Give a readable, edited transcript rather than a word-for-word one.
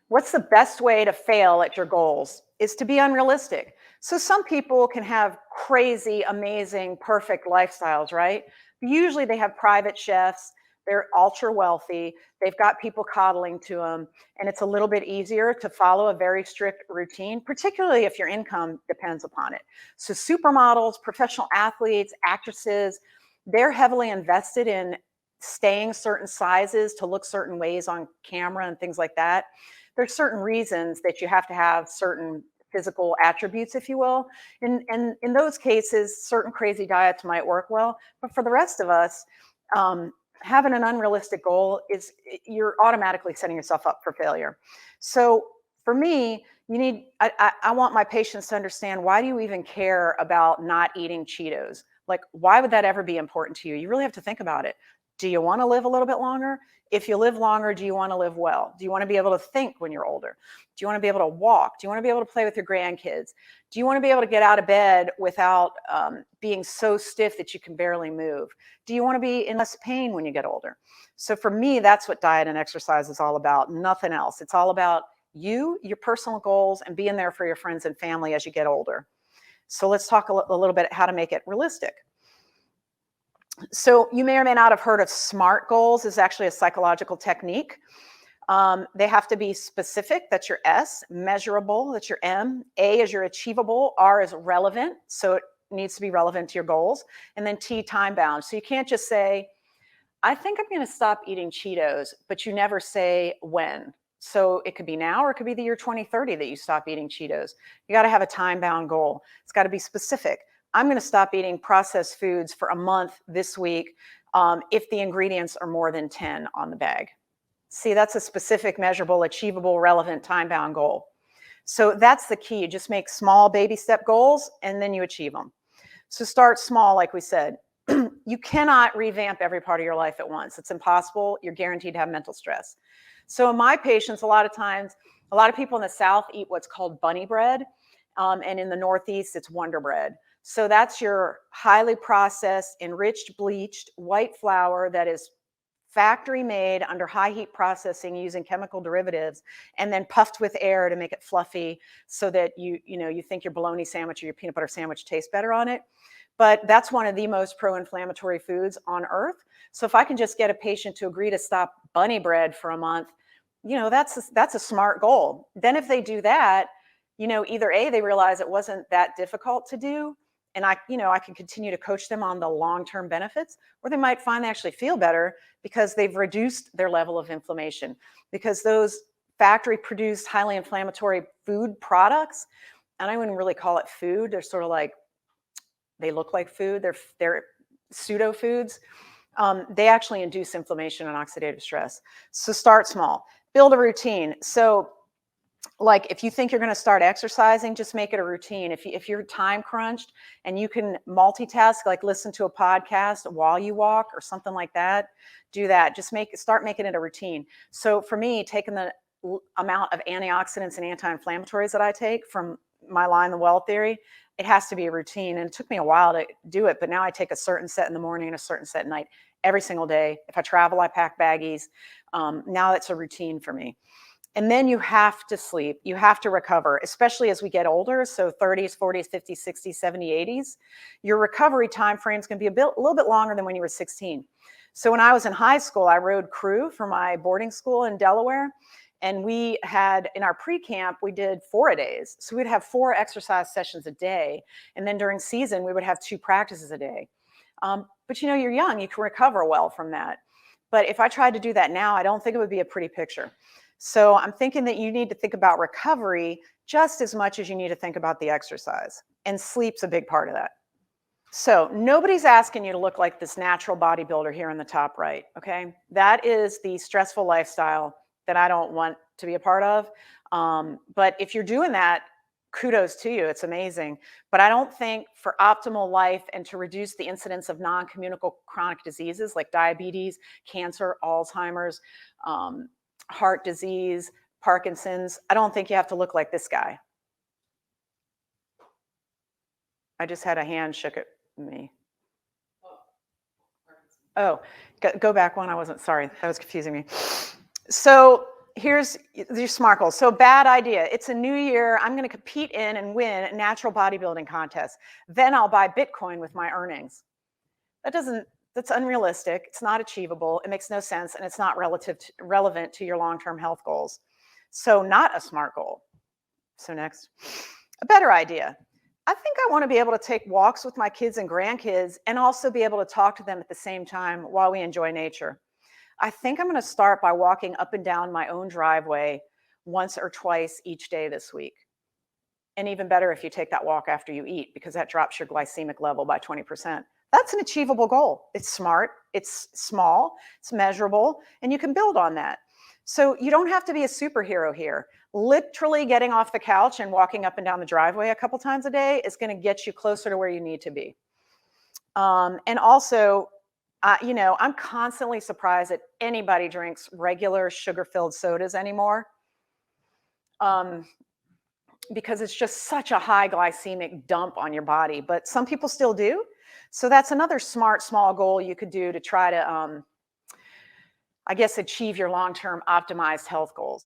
What's the best way to fail at your goals is to be unrealistic. So some people can have crazy, amazing, perfect lifestyles, right? Usually they have private chefs, they're ultra wealthy, they've got people coddling to them, and it's a little bit easier to follow a very strict routine, particularly if your income depends upon it. So supermodels, professional athletes, actresses, they're heavily invested in staying certain sizes to look certain ways on camera and things like that. There's certain reasons that you have to have certain physical attributes, if you will. And in those cases, certain crazy diets might work well. But for the rest of us, having an unrealistic goal is you're automatically setting yourself up for failure. So for me, I want my patients to understand, why do you even care about not eating Cheetos? Like, why would that ever be important to you? You really have to think about it. Do you want to live a little bit longer? If you live longer, do you want to live well? Do you want to be able to think when you're older? Do you want to be able to walk? Do you want to be able to play with your grandkids? Do you want to be able to get out of bed without being so stiff that you can barely move? Do you want to be in less pain when you get older? So for me, that's what diet and exercise is all about, nothing else. It's all about you, your personal goals, and being there for your friends and family as you get older. So let's talk a little bit how to make it realistic. So you may or may not have heard of SMART goals. Is actually a psychological technique. They have to be specific, that's your S, measurable, that's your M, A is your achievable, R is relevant, so it needs to be relevant to your goals, and then T, time bound. So you can't just say, I think I'm gonna stop eating Cheetos, but you never say when. So it could be now, or it could be the year 2030 that you stop eating Cheetos. You gotta have a time bound goal. It's gotta be specific. I'm going to stop eating processed foods for a month this week if the ingredients are more than 10 on the bag. See, that's a specific, measurable, achievable, relevant, time-bound goal. So that's the key. You just make small baby step goals and then you achieve them. So start small, like we said. You cannot revamp every part of your life at once. It's impossible. You're guaranteed to have mental stress. So in my patients, a lot of times, a lot of people in the South eat what's called bunny bread. And in the Northeast, it's Wonder Bread. So that's your highly processed, enriched, bleached white flour that is factory made under high heat processing using chemical derivatives, and then puffed with air to make it fluffy so that you think your bologna sandwich or your peanut butter sandwich tastes better on it. But that's one of the most pro-inflammatory foods on earth. So if I can just get a patient to agree to stop bunny bread for a month, that's a smart goal. Then if they do that, either A, they realize it wasn't that difficult to do, and I can continue to coach them on the long-term benefits, or they might find they actually feel better because they've reduced their level of inflammation. Because those factory-produced, highly inflammatory food products, and I wouldn't really call it food, they're sort of like, they look like food, they're pseudo foods. They actually induce inflammation and oxidative stress. So start small, build a routine. So like if you think you're going to start exercising, just make it a routine. If you're time crunched and you can multitask, like listen to a podcast while you walk or something like that, do that. Just start making it a routine. So for me, taking the amount of antioxidants and anti-inflammatories that I take from my Line the Well theory, it has to be a routine. And it took me a while to do it, but now I take a certain set in the morning and a certain set at night every single day. If I travel, I pack baggies. Now it's a routine for me. And then you have to sleep, you have to recover, especially as we get older. So 30s, 40s, 50s, 60s, 70s, 80s, your recovery time frames can be a little bit longer than when you were 16. So when I was in high school, I rode crew for my boarding school in Delaware. And we had, in our pre-camp, we did 4-a-days. So we'd have 4 exercise sessions a day. And then during season, we would have 2 practices a day. But you're young, you can recover well from that. But if I tried to do that now, I don't think it would be a pretty picture. So I'm thinking that you need to think about recovery just as much as you need to think about the exercise. And sleep's a big part of that. So nobody's asking you to look like this natural bodybuilder here in the top right, okay? That is the stressful lifestyle that I don't want to be a part of. But if you're doing that, kudos to you, it's amazing. But I don't think for optimal life and to reduce the incidence of non-communicable chronic diseases like diabetes, cancer, Alzheimer's, heart disease, Parkinson's, I don't think you have to look like this guy. I just had a hand shook at me. Oh, go back one. I wasn't, sorry, that was confusing me. So here's your SMART goals. So bad idea. It's a new year. I'm going to compete in and win a natural bodybuilding contest. Then I'll buy Bitcoin with my earnings. That's unrealistic. It's not achievable. It makes no sense. And it's not relevant to your long-term health goals. So not a SMART goal. So next, a better idea. I think I want to be able to take walks with my kids and grandkids and also be able to talk to them at the same time while we enjoy nature. I think I'm going to start by walking up and down my own driveway once or twice each day this week. And even better if you take that walk after you eat, because that drops your glycemic level by 20%. That's an achievable goal. It's smart, it's small, it's measurable, and you can build on that. So you don't have to be a superhero here. Literally getting off the couch and walking up and down the driveway a couple times a day is going to get you closer to where you need to be. And also, I'm constantly surprised that anybody drinks regular sugar-filled sodas anymore, because it's just such a high glycemic dump on your body. But some people still do. So that's another smart, small goal you could do to try to, I guess, achieve your long-term optimized health goals.